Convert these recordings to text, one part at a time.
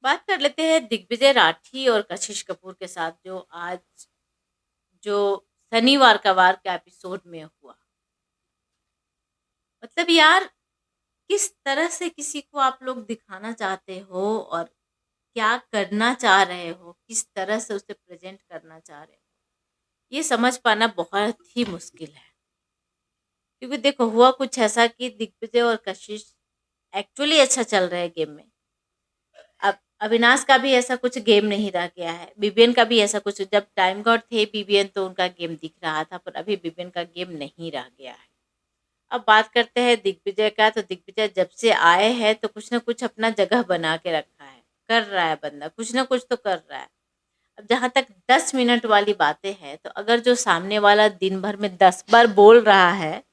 बात कर लेते हैं दिग्विजय राठी और कशिश कपूर के साथ जो शनिवार का वार के एपिसोड में हुआ। मतलब यार, किस तरह से किसी को आप लोग दिखाना चाहते हो और क्या करना चाह रहे हो, किस तरह से उसे प्रेजेंट करना चाह रहे हो, ये समझ पाना बहुत ही मुश्किल है। क्योंकि देखो, हुआ कुछ ऐसा कि दिग्विजय और कशिश एक्चुअली अच्छा चल रहा है गेम में। अब अविनाश का भी ऐसा कुछ गेम नहीं रह गया है, बीबीएन का भी ऐसा कुछ। जब टाइम गॉड थे बीबीएन तो उनका गेम दिख रहा था, पर अभी बीबीएन का गेम नहीं रह गया है। अब बात करते हैं दिग्विजय का, तो दिग्विजय जब से आए हैं तो कुछ ना कुछ अपना जगह बना के रखा है, कर रहा है बंदा, कुछ ना कुछ तो कर रहा है। अब जहाँ तक 10 मिनट वाली बातें हैं, तो अगर जो सामने वाला दिन भर में 10 बार बोल रहा है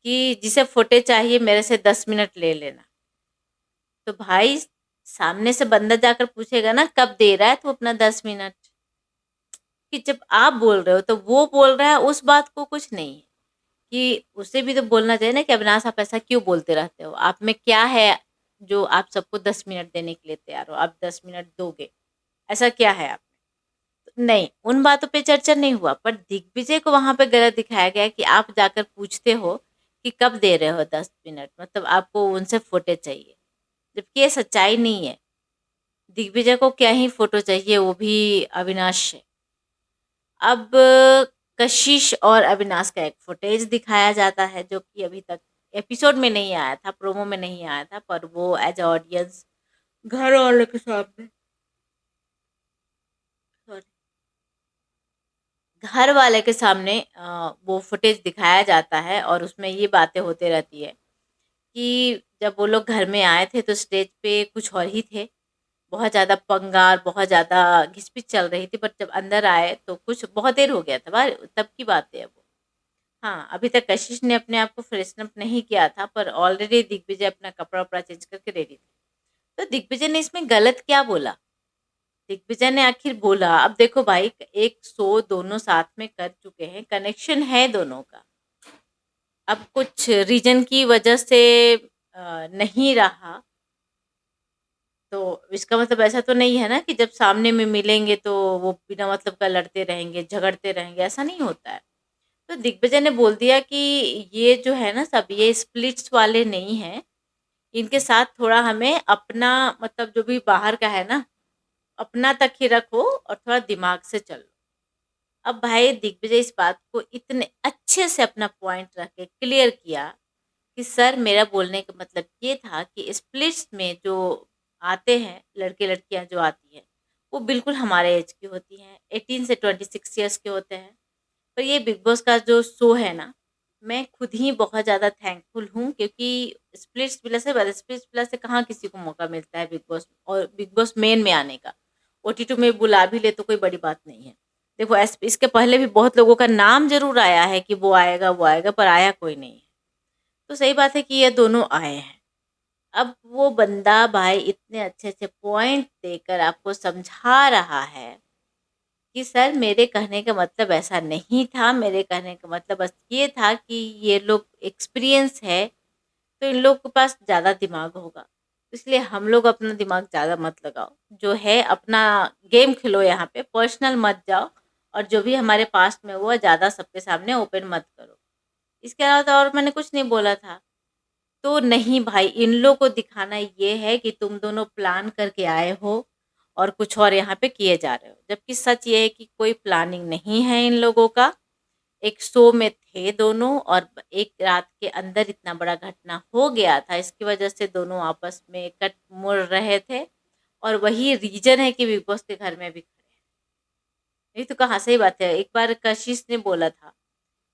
कि जिसे फोटे चाहिए मेरे से 10 मिनट ले लेना, तो भाई सामने से बंदा जाकर पूछेगा ना कब दे रहा है तो अपना 10 मिनट। कि जब आप बोल रहे हो तो वो बोल रहा है, उस बात को कुछ नहीं है कि उसे भी तो बोलना चाहिए ना कि अविनाश आप ऐसा क्यों बोलते रहते हो, आप में क्या है जो आप सबको 10 मिनट देने के लिए तैयार हो, आप 10 मिनट दोगे, ऐसा क्या है आप में? नहीं, उन बातों पे चर्चा नहीं हुआ, पर दिग्विजय को वहां पे गलत दिखाया गया कि आप जाकर पूछते हो कि कब दे रहे हो 10 मिनट, मतलब आपको उनसे फोटे चाहिए, जबकि ये सच्चाई नहीं है। दिग्विजय को क्या ही फोटो चाहिए, वो भी अविनाश से। अब कशिश और अविनाश का एक फुटेज दिखाया जाता है जो कि अभी तक एपिसोड में नहीं आया था, प्रोमो में नहीं आया था, पर वो एज ऑडियंस घर वालों के सामने, सॉरी, घर वाले के सामने वो फुटेज दिखाया जाता है और उसमें ये बातें होते रहती है कि जब वो लोग घर में आए थे तो स्टेज पे कुछ और ही थे, बहुत ज़्यादा पंगार, बहुत ज़्यादा घिसपिच चल रही थी, पर जब अंदर आए तो कुछ बहुत देर हो गया था, तब की बात है वो। हाँ, अभी तक कशिश ने अपने आप को फ्रेशन अप नहीं किया था, पर ऑलरेडी दिग्विजय अपना कपड़ा-वपड़ा चेंज करके रेडी थे। तो दिग्विजय ने इसमें गलत क्या बोला? दिग्विजय ने आखिर बोला, अब देखो भाई, एक शो दोनों साथ में कर चुके हैं, कनेक्शन है दोनों का। अब कुछ रीज़न की वजह से नहीं रहा, तो इसका मतलब ऐसा तो नहीं है ना कि जब सामने में मिलेंगे तो वो बिना मतलब का लड़ते रहेंगे, झगड़ते रहेंगे, ऐसा नहीं होता है। तो दिग्विजय ने बोल दिया कि ये जो है ना सब, ये स्प्लिट्स वाले नहीं हैं, इनके साथ थोड़ा हमें अपना, मतलब जो भी बाहर का है ना, अपना तक ही रखो और थोड़ा दिमाग से चलो। अब भाई दिग्विजय इस बात को इतने अच्छे से अपना पॉइंट रख के क्लियर किया कि सर, मेरा बोलने का मतलब ये था कि स्प्लिट्स में जो आते हैं, लड़के लड़कियां जो आती हैं, वो बिल्कुल हमारे एज की होती हैं, 18 से 26 ईयर्स के होते हैं। पर ये बिग बॉस का जो शो है ना, मैं खुद ही बहुत ज़्यादा थैंकफुल हूँ, क्योंकि स्प्लिट्स विला से कहाँ किसी को मौका मिलता है बिग बॉस और बिग बॉस मेन में आने का। ओटीटी में बुला भी ले तो कोई बड़ी बात नहीं है। देखो, इसके पहले भी बहुत लोगों का नाम जरूर आया है कि वो आएगा, पर आया कोई नहीं है। तो सही बात है कि ये दोनों आए हैं। अब वो बंदा भाई इतने अच्छे अच्छे पॉइंट देकर आपको समझा रहा है कि सर, मेरे कहने का मतलब ऐसा नहीं था, मेरे कहने का मतलब बस ये था कि ये लोग एक्सपीरियंस है, तो इन लोग के पास ज़्यादा दिमाग होगा, इसलिए हम लोग अपना दिमाग ज़्यादा मत लगाओ, जो है अपना गेम खेलो, यहाँ पे पर्सनल मत जाओ, और जो भी हमारे पास में हुआ ज़्यादा सबके सामने ओपन मत करो। इसके अलावा तो और मैंने कुछ नहीं बोला था। तो नहीं भाई, इन लोग को दिखाना ये है कि तुम दोनों प्लान करके आए हो और कुछ और यहाँ पे किए जा रहे हो, जबकि सच ये है कि कोई प्लानिंग नहीं है इन लोगों का। एक शो में थे दोनों और एक रात के अंदर इतना बड़ा घटना हो गया था, इसकी वजह से दोनों आपस में कट मुड़ रहे थे, और वही रीजन है कि बिग बॉस के घर में भी खड़े हैं। नहीं तो कहाँ, सही बात है। एक बार कशिश ने बोला था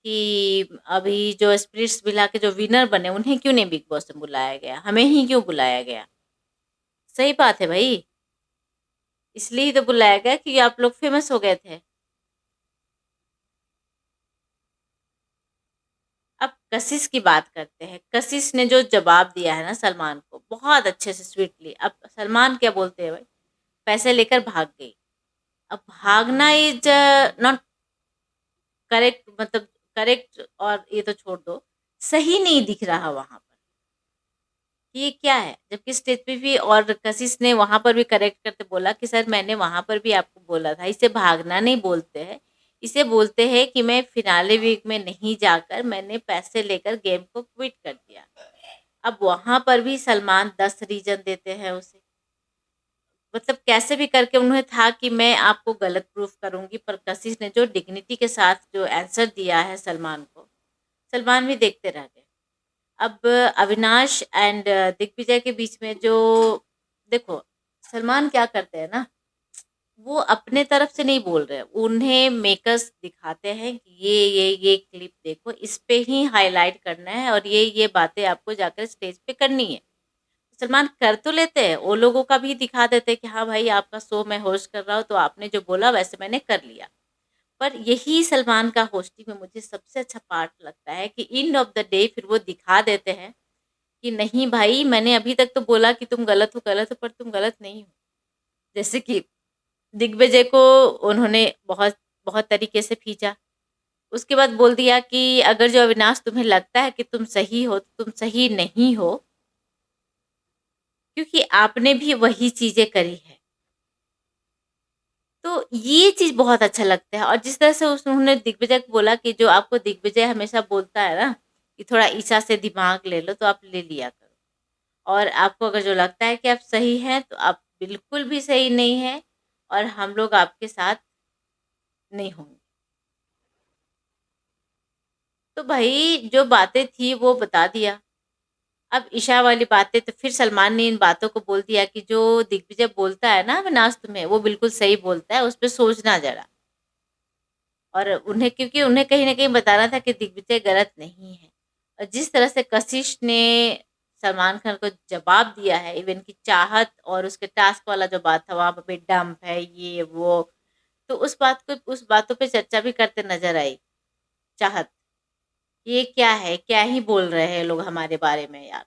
कि अभी जो स्पिरिट्स विला के जो विनर बने, उन्हें क्यों नहीं बिग बॉस में बुलाया गया, हमें ही क्यों बुलाया गया? सही बात है भाई, इसलिए ही तो बुलाया गया कि आप लोग फेमस हो गए थे। अब कशिश की बात करते हैं। कशिश ने जो जवाब दिया है ना सलमान को, बहुत अच्छे से स्वीटली। अब सलमान क्या बोलते हैं भाई, पैसे लेकर भाग गई। अब भागना इज नॉट करेक्ट, मतलब करेक्ट, और ये तो छोड़ दो, सही नहीं दिख रहा वहां पर। कि ये क्या है? जबकि स्टेज पे भी और कशिश ने वहाँ पर भी करेक्ट करते बोला कि सर मैंने वहाँ पर भी आपको बोला था, इसे भागना नहीं बोलते हैं। इसे बोलते हैं कि मैं फिनाले वीक में नहीं जाकर मैंने पैसे लेकर गेम को क्विट कर दिया। अब वहाँ पर भी सलमान 10 रीज़न देते हैं उसे। मतलब कैसे भी करके उन्हें था कि मैं आपको गलत प्रूफ करूँगी, पर कशिश ने जो डिग्निटी के साथ जो आंसर दिया है सलमान को, सलमान भी देखते रह गए। अब अविनाश एंड दिग्विजय के बीच में जो देखो, सलमान क्या करते हैं ना, वो अपने तरफ से नहीं बोल रहे, उन्हें मेकर्स दिखाते हैं कि ये क्लिप देखो, इस पे ही हाइलाइट करना है और ये बातें आपको जाकर स्टेज पे करनी है। सलमान कर तो लेते हैं, वो लोगों का भी दिखा देते हैं कि हाँ भाई आपका शो मैं होस्ट कर रहा हूँ, तो आपने जो बोला वैसे मैंने कर लिया। पर यही सलमान का होस्टिंग में मुझे सबसे अच्छा पार्ट लगता है कि एंड ऑफ द डे फिर वो दिखा देते हैं कि नहीं भाई मैंने अभी तक तो बोला कि तुम गलत हो पर तुम गलत नहीं हो। जैसे कि दिग्विजय को उन्होंने बहुत बहुत तरीके से खींचा। उसके बाद बोल दिया कि अगर जो अविनाश तुम्हें लगता है कि तुम सही हो, तो तुम सही नहीं हो, क्योंकि आपने भी वही चीज़ें करी है। तो ये चीज़ बहुत अच्छा लगता है और जिस तरह से उन्होंने दिग्विजय को बोला कि जो आपको दिग्विजय हमेशा बोलता है ना कि थोड़ा ईशा से दिमाग ले लो, तो आप ले लिया करो। और आपको अगर जो लगता है कि आप सही हैं, तो आप बिल्कुल भी सही नहीं हैं और हम लोग आपके साथ नहीं होंगे। तो भई जो बातें थी वो बता दिया। अब ईशा वाली बातें तो फिर सलमान ने इन बातों को बोल दिया कि जो दिग्विजय बोलता है ना अविनाश तुम्हें, वो बिल्कुल सही बोलता है, उस पे सोचना ज़रा। और उन्हें क्योंकि उन्हें कहीं न कहीं बताना था कि दिग्विजय गलत नहीं है। और जिस तरह से कशिश ने सलमान खान को जवाब दिया है, इवन कि चाहत और उसके टास्क वाला जो बात था, वहाँ पे डंप है, ये वो, तो उस बातों पे चर्चा भी करते नज़र आई चाहत। ये क्या है? क्या ही बोल रहे हैं लोग हमारे बारे में यार।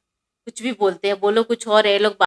कुछ भी बोलते हैं, बोलो कुछ और है, ये लोग